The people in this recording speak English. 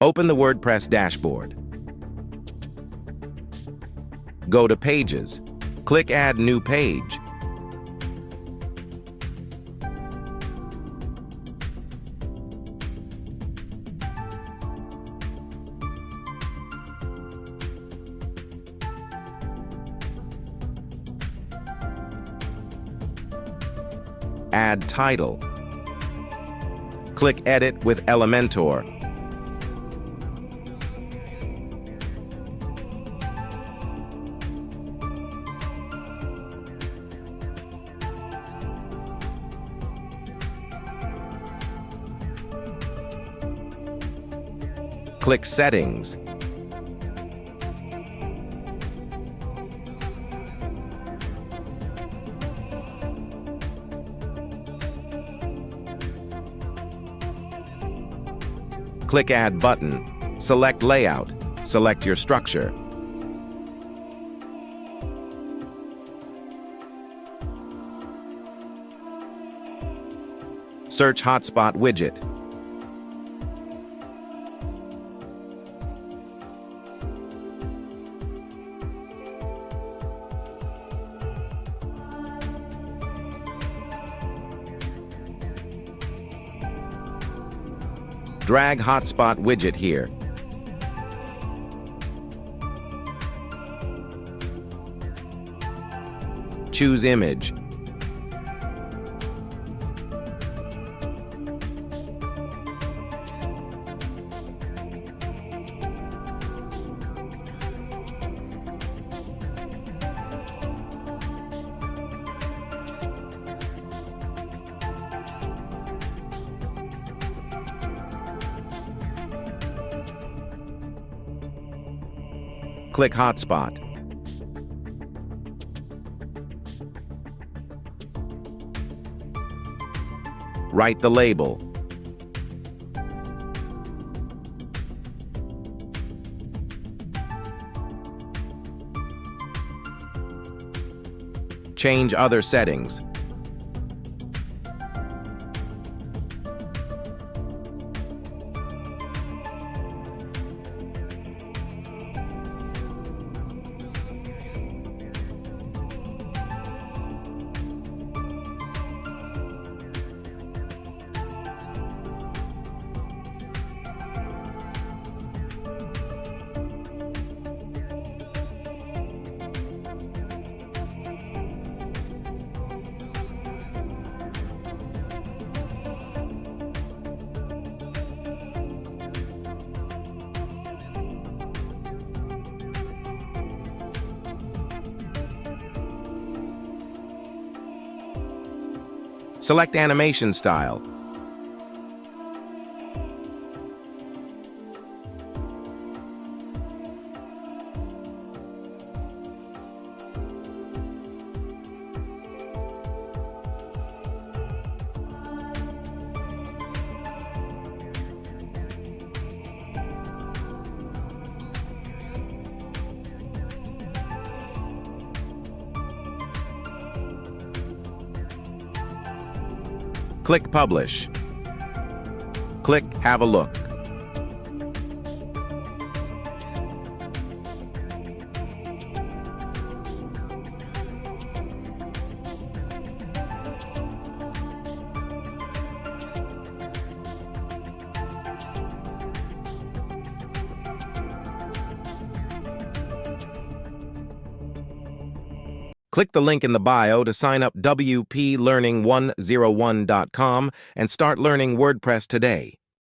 Open the WordPress dashboard. Go to Pages. Click Add New Page. Add title. Click Edit with Elementor. Click Settings. Click Add Button. Select Layout. Select your structure. Search Hotspot widget. Drag Hotspot widget here. Choose Image. Click Hotspot. Write the label. Change other settings. Select Animation Style. Click Publish. Click Have a Look. Click the link in the bio to sign up wplearning101.com and start learning WordPress today.